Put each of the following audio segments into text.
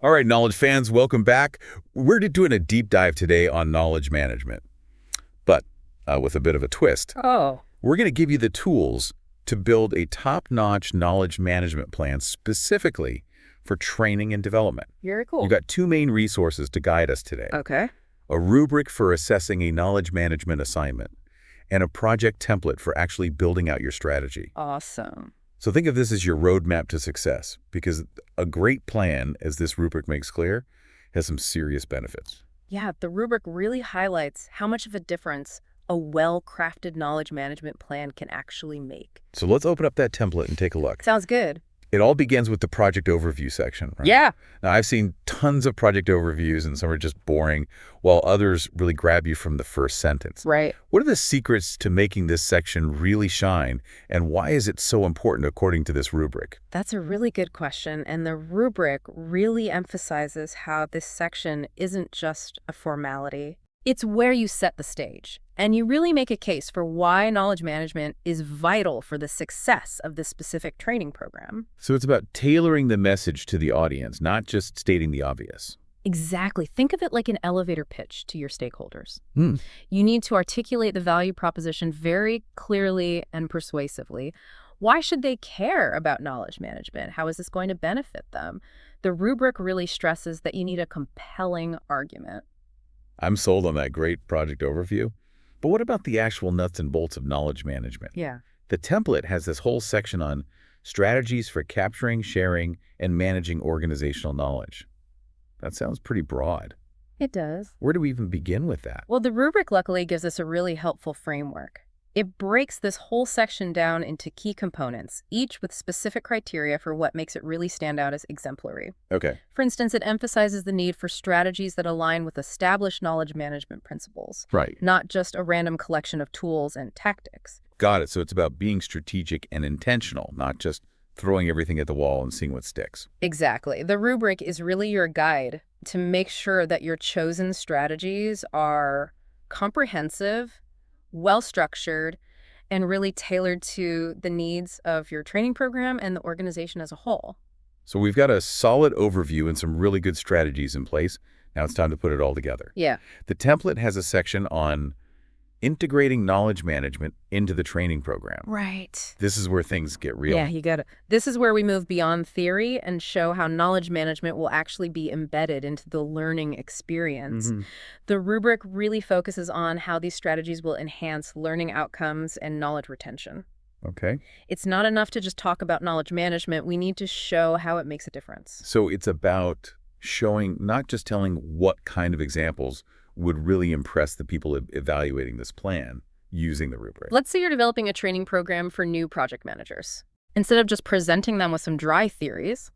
All right, knowledge fans, welcome back. We're doing a deep dive today on knowledge management, but with a bit of a twist. Oh, We're going to give you the tools to build a top-notch knowledge management plan specifically for training and development. very cool. You've got two main resources to guide us today. Okay. A rubric for assessing a knowledge management assignment and a project template for actually building out your strategy. Awesome. So think of this as your roadmap to success, because a great plan, as this rubric makes clear, has some serious benefits. Yeah, the rubric really highlights how much of a difference a well-crafted knowledge management plan can actually make. So let's open up that template and take a look. Sounds good. It all begins with the project overview section, right? Yeah. Now, I've seen tons of project overviews, and some are just boring, while others really grab you from the first sentence. Right. What are the secrets to making this section really shine, and why is it so important according to this rubric? That's a really good question, and the rubric really emphasizes how this section isn't just a formality. It's where you set the stage, and you really make a case for why knowledge management is vital for the success of this specific training program. So it's about tailoring the message to the audience, not just stating the obvious. Exactly. Think of it like an elevator pitch to your stakeholders. Hmm. You need to articulate the value proposition very clearly and persuasively. Why should they care about knowledge management? How is this going to benefit them? The rubric really stresses that you need a compelling argument. I'm sold on that great project overview. But what about the actual nuts and bolts of knowledge management? Yeah. The template has this whole section on strategies for capturing, sharing, and managing organizational knowledge. That sounds pretty broad. It does. Where do we even begin with that? Well, the rubric luckily gives us a really helpful framework. It breaks this whole section down into key components, each with specific criteria for what makes it really stand out as exemplary. Okay. For instance, it emphasizes the need for strategies that align with established knowledge management principles, Right. not just a random collection of tools and tactics. Got it. So it's about being strategic and intentional, not just throwing everything at the wall and seeing what sticks. Exactly. The rubric is really your guide to make sure that your chosen strategies are comprehensive, well-structured, and really tailored to the needs of your training program and the organization as a whole. So we've got a solid overview and some really good strategies in place. Now it's time to put it all together. Yeah. The template has a section on integrating knowledge management into the training program. Right. This is where things get real. Yeah, you got it. This is where we move beyond theory and show how knowledge management will actually be embedded into the learning experience. Mhm. The rubric really focuses on how these strategies will enhance learning outcomes and knowledge retention. Okay. It's not enough to just talk about knowledge management. We need to show how it makes a difference. So it's about showing, not just telling what kind of examples would really impress the people evaluating this plan using the rubric. Let's say you're developing a training program for new project managers. Instead of just presenting them with some dry theories,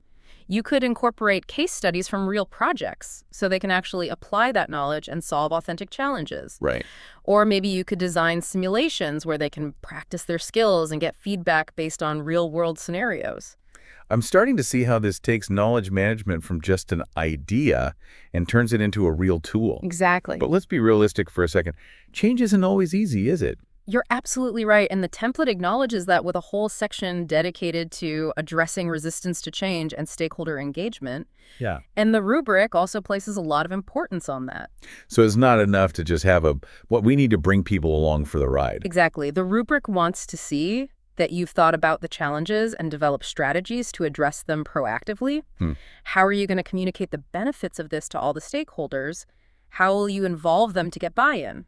you could incorporate case studies from real projects so they can actually apply that knowledge and solve authentic challenges. Right. Or maybe you could design simulations where they can practice their skills and get feedback based on real-world scenarios. I'm starting to see how this takes knowledge management from just an idea and turns it into a real tool. Exactly. But let's be realistic for a second. Change isn't always easy, is it? You're absolutely right, and the template acknowledges that with a whole section dedicated to addressing resistance to change and stakeholder engagement. Yeah. And the rubric also places a lot of importance on that. So it's not enough to just have what we need to bring people along for the ride. Exactly. The rubric wants to see that you've thought about the challenges and developed strategies to address them proactively. How are you going to communicate the benefits of this to all the stakeholders? How will you involve them to get buy-in?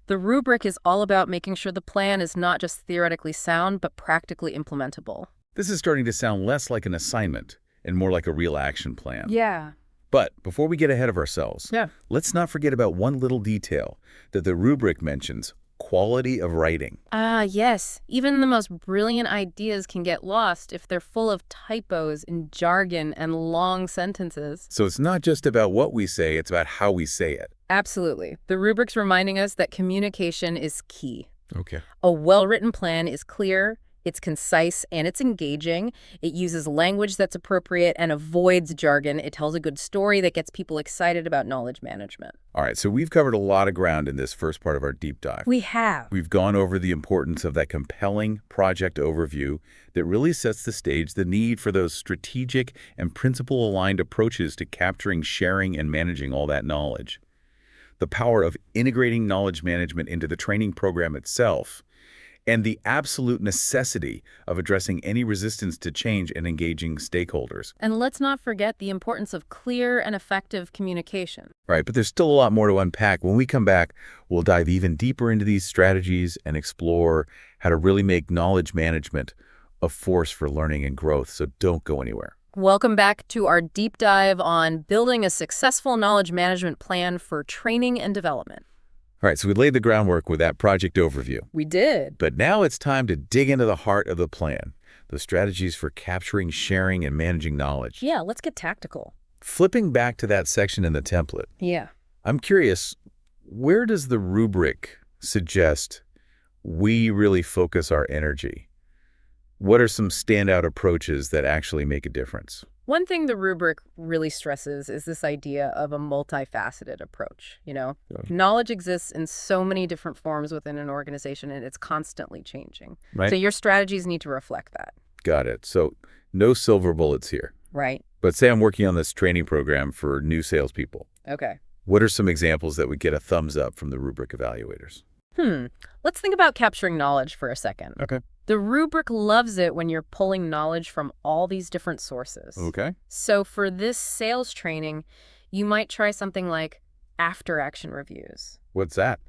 The rubric is all about making sure the plan is not just theoretically sound, but practically implementable. This is starting to sound less like an assignment and more like a real action plan. Yeah. But before we get ahead of ourselves, Yeah. let's not forget about one little detail that the rubric mentions: quality of writing. Ah, yes. Even the most brilliant ideas can get lost if they're full of typos and jargon and long sentences. So it's not just about what we say, it's about how we say it. Absolutely. The rubric's reminding us that communication is key. Okay. A well-written plan is clear, It's concise and it's engaging. It uses language that's appropriate and avoids jargon. It tells a good story that gets people excited about knowledge management. All right, so we've covered a lot of ground in this first part of our deep dive. We have. We've gone over the importance of that compelling project overview that really sets the stage, the need for those strategic and principle-aligned approaches to capturing, sharing, and managing all that knowledge. The power of integrating knowledge management into the training program itself, and the absolute necessity of addressing any resistance to change and engaging stakeholders. And let's not forget the importance of clear and effective communication. Right, but there's still a lot more to unpack. When we come back, we'll dive even deeper into these strategies and explore how to really make knowledge management a force for learning and growth, so don't go anywhere. Welcome back to our deep dive on building a successful knowledge management plan for training and development. All right, so we laid the groundwork with that project overview. We did. But now it's time to dig into the heart of the plan, the strategies for capturing, sharing, and managing knowledge. Yeah, let's get tactical. Flipping back to that section in the template, Yeah. I'm curious, where does the rubric suggest we really focus our energy? What are some standout approaches that actually make a difference? One thing the rubric really stresses is this idea of a multifaceted approach, Yeah. Knowledge exists in so many different forms within an organization, and it's constantly changing. Right. So your strategies need to reflect that. Got it. So no silver bullets here. Right. But say I'm working on this training program for new salespeople. Okay. What are some examples that would get a thumbs up from the rubric evaluators? Let's think about capturing knowledge for a second. Okay. The rubric loves it when you're pulling knowledge from all these different sources. Okay. So for this sales training, you might try something like after-action reviews. What's that?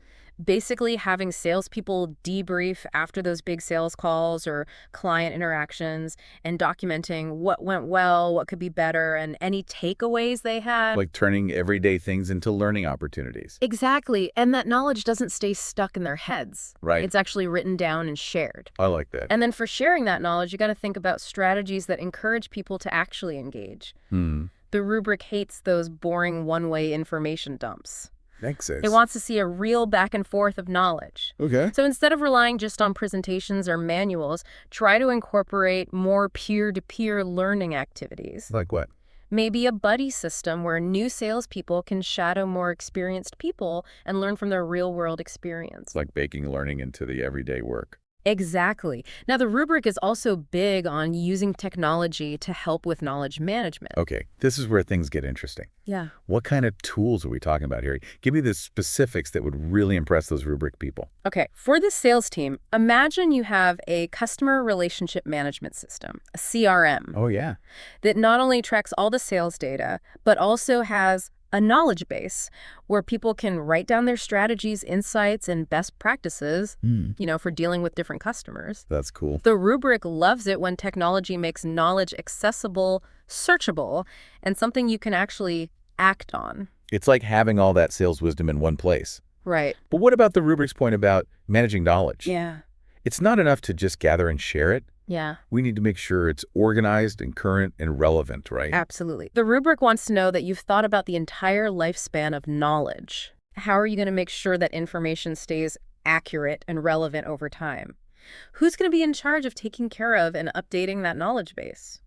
Basically having salespeople debrief after those big sales calls or client interactions and documenting what went well, what could be better, and any takeaways they had. Like turning everyday things into learning opportunities. Exactly. And that knowledge doesn't stay stuck in their heads. Right. It's actually written down and shared. I like that. And then for sharing that knowledge, you got to think about strategies that encourage people to actually engage. The rubric hates those boring one-way information dumps. Makes sense. It wants to see a real back and forth of knowledge. Okay. So instead of relying just on presentations or manuals, try to incorporate more peer-to-peer learning activities. Like what? Maybe a buddy system where new salespeople can shadow more experienced people and learn from their real-world experience. It's like baking learning into the everyday work. Exactly. Now, the rubric is also big on using technology to help with knowledge management. Okay, this is where things get interesting. Yeah. What kind of tools are we talking about here? Give me the specifics that would really impress those rubric people. Okay, for the sales team, imagine you have a customer relationship management system, a CRM, Oh, yeah. that not only tracks all the sales data, but also has a knowledge base where people can write down their strategies, insights, and best practices, for dealing with different customers. That's cool. The rubric loves it when technology makes knowledge accessible, searchable, and something you can actually act on. It's like having all that sales wisdom in one place. Right. But what about the rubric's point about managing knowledge? Yeah. It's not enough to just gather and share it. Yeah. We need to make sure it's organized and current and relevant, right? Absolutely. The rubric wants to know that you've thought about the entire lifespan of knowledge. How are you going to make sure that information stays accurate and relevant over time? Who's going to be in charge of taking care of and updating that knowledge base?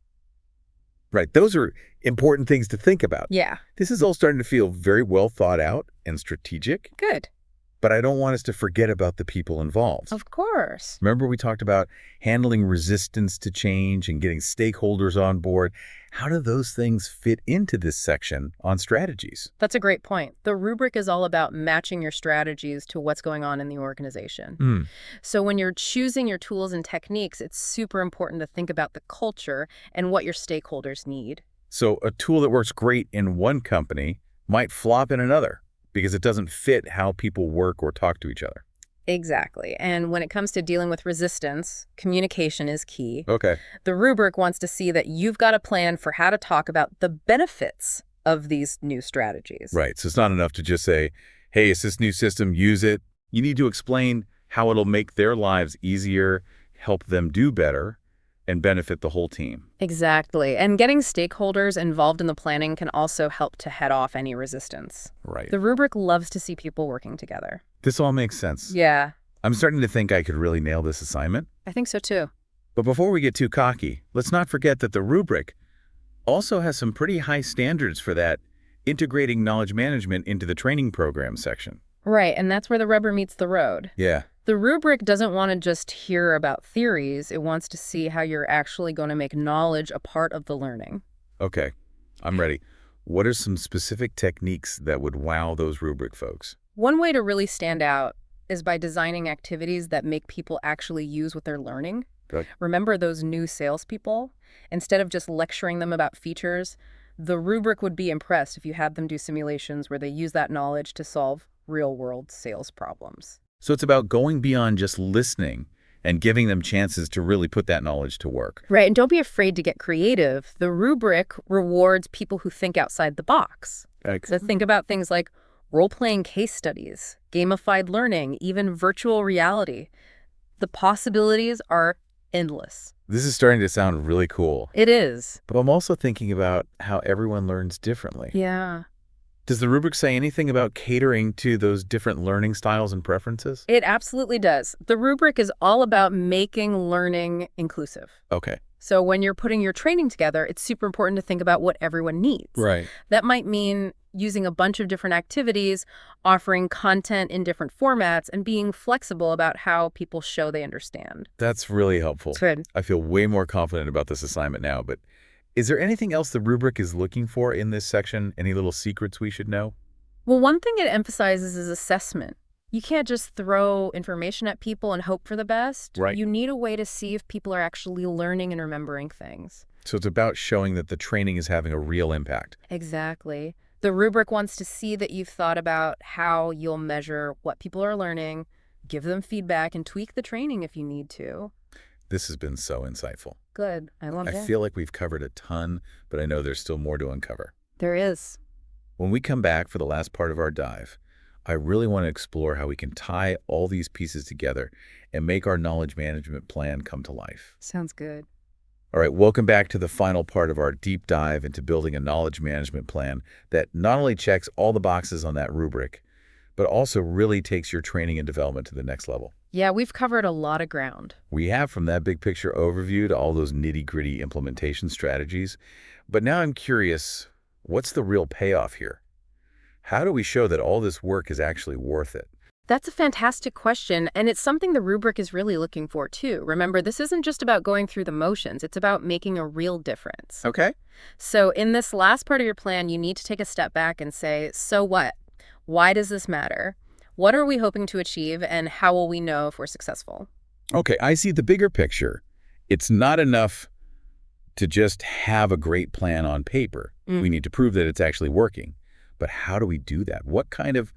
Right. Those are important things to think about. Yeah. This is all starting to feel very well thought out and strategic, Good. but I don't want us to forget about the people involved. Of course. Remember we talked about handling resistance to change and getting stakeholders on board. How do those things fit into this section on strategies? That's a great point. The rubric is all about matching your strategies to what's going on in the organization. So when you're choosing your tools and techniques, it's super important to think about the culture and what your stakeholders need. So a tool that works great in one company might flop in another because it doesn't fit how people work or talk to each other. Exactly. And when it comes to dealing with resistance, communication is key. Okay. The rubric wants to see that you've got a plan for how to talk about the benefits of these new strategies. Right. So it's not enough to just say, hey, it's this new system, use it. You need to explain how it'll make their lives easier, help them do better, and benefit the whole team. Exactly. And getting stakeholders involved in the planning can also help to head off any resistance. Right. The rubric loves to see people working together. This all makes sense. Yeah, I'm starting to think I could really nail this assignment. I think so too. But before we get too cocky, let's not forget that the rubric also has some pretty high standards for that integrating knowledge management into the training program section. Right, and that's where the rubber meets the road. Yeah. The rubric doesn't want to just hear about theories. It wants to see how you're actually going to make knowledge a part of the learning. Okay, I'm ready. What are some specific techniques that would wow those rubric folks? One way to really stand out is by designing activities that make people actually use what they're learning. Good. Remember those new salespeople? Instead of just lecturing them about features, the rubric would be impressed if you had them do simulations where they use that knowledge to solve real-world sales problems. So it's about going beyond just listening and giving them chances to really put that knowledge to work. Right, and don't be afraid to get creative. The rubric rewards people who think outside the box. So think about things like role-playing case studies, gamified learning, even virtual reality. The possibilities are endless. This is starting to sound really cool. It is. But I'm also thinking about how everyone learns differently. Yeah. Does the rubric say anything about catering to those different learning styles and preferences? It absolutely does. The rubric is all about making learning inclusive. Okay. So when you're putting your training together, it's super important to think about what everyone needs. Right. That might mean using a bunch of different activities, offering content in different formats, and being flexible about how people show they understand. That's really helpful. Good. I feel way more confident about this assignment now, but is there anything else the rubric is looking for in this section? Any little secrets we should know? Well, one thing it emphasizes is assessment. You can't just throw information at people and hope for the best. Right. You need a way to see if people are actually learning and remembering things. So it's about showing that the training is having a real impact. Exactly. The rubric wants to see that you've thought about how you'll measure what people are learning, give them feedback, and tweak the training if you need to. This has been so insightful. Good. I love I it. feel like we've covered a ton, but I know there's still more to uncover. There is. When we come back for the last part of our dive, I really want to explore how we can tie all these pieces together and make our knowledge management plan come to life. Sounds good. All right, welcome back to the final part of our deep dive into building a knowledge management plan that not only checks all the boxes on that rubric, but also really takes your training and development to the next level. Yeah, we've covered a lot of ground. We have, from that big picture overview to all those nitty-gritty implementation strategies. But now I'm curious, what's the real payoff here? How do we show that all this work is actually worth it? That's a fantastic question, and it's something the rubric is really looking for, too. Remember, this isn't just about going through the motions. It's about making a real difference. Okay. So in this last part of your plan, you need to take a step back and say, so what? Why does this matter? What are we hoping to achieve, and how will we know if we're successful? Okay, I see the bigger picture. It's not enough to just have a great plan on paper. We need to prove that it's actually working. But how do we do that? What kind of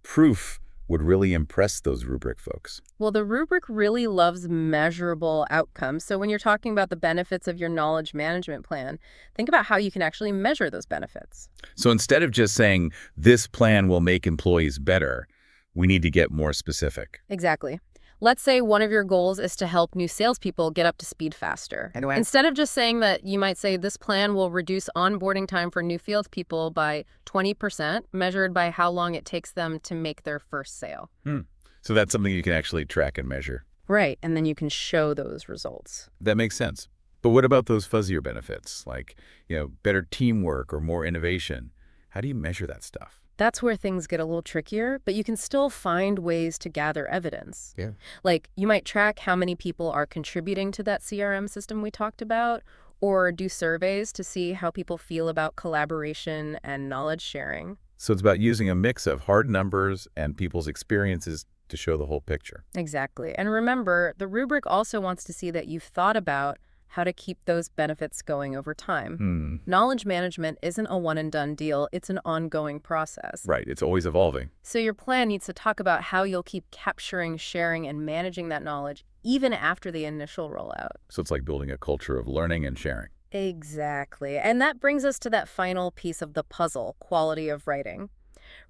proof would really impress those rubric folks? Well, the rubric really loves measurable outcomes. So when you're talking about the benefits of your knowledge management plan, think about how you can actually measure those benefits. So instead of just saying, this plan will make employees better, we need to get more specific. Exactly. Let's say one of your goals is to help new salespeople get up to speed faster. Instead of just saying that, you might say this plan will reduce onboarding time for new field people by 20%, measured by how long it takes them to make their first sale. So that's something you can actually track and measure. Right, and then you can show those results. That makes sense. But what about those fuzzier benefits, like, better teamwork or more innovation? How do you measure that stuff? That's where things get a little trickier, but you can still find ways to gather evidence. Yeah. Like, you might track how many people are contributing to that CRM system we talked about, or do surveys to see how people feel about collaboration and knowledge sharing. So it's about using a mix of hard numbers and people's experiences to show the whole picture. Exactly. And remember, the rubric also wants to see that you've thought about how to keep those benefits going over time. Knowledge management isn't a one-and-done deal. It's an ongoing process. Right. It's always evolving. So your plan needs to talk about how you'll keep capturing, sharing, and managing that knowledge even after the initial rollout. So it's like building a culture of learning and sharing. Exactly. And that brings us to that final piece of the puzzle, quality of writing.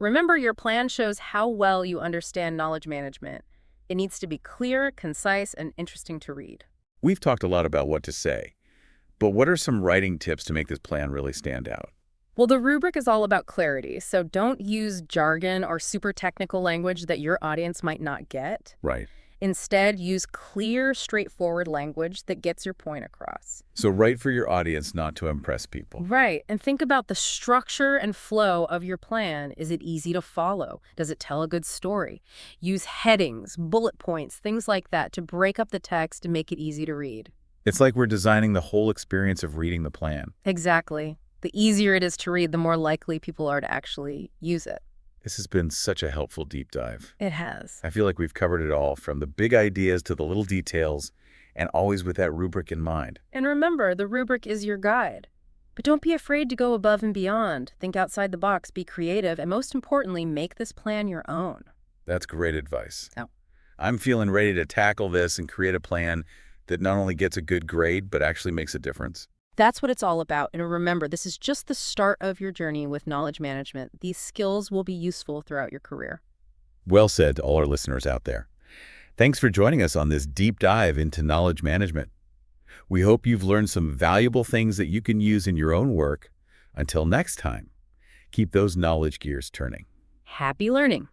Remember, your plan shows how well you understand knowledge management. It needs to be clear, concise, and interesting to read. We've talked a lot about what to say, but what are some writing tips to make this plan really stand out? Well, the rubric is all about clarity, so don't use jargon or super technical language that your audience might not get. Right. Instead, use clear, straightforward language that gets your point across. So write for your audience, not to impress people. Right, and think about the structure and flow of your plan. Is it easy to follow? Does it tell a good story? Use headings, bullet points, things like that to break up the text and make it easy to read. It's like we're designing the whole experience of reading the plan. Exactly. The easier it is to read, the more likely people are to actually use it. This has been such a helpful deep dive. It has. I feel like we've covered it all, from the big ideas to the little details, and always with that rubric in mind. And remember, the rubric is your guide. But don't be afraid to go above and beyond. Think outside the box, be creative, and most importantly, make this plan your own. That's great advice. Oh. I'm feeling ready to tackle this and create a plan that not only gets a good grade, but actually makes a difference. That's what it's all about. And remember, this is just the start of your journey with knowledge management. These skills will be useful throughout your career. Well said to all our listeners out there. Thanks for joining us on this deep dive into knowledge management. We hope you've learned some valuable things that you can use in your own work. Until next time, keep those knowledge gears turning. Happy learning!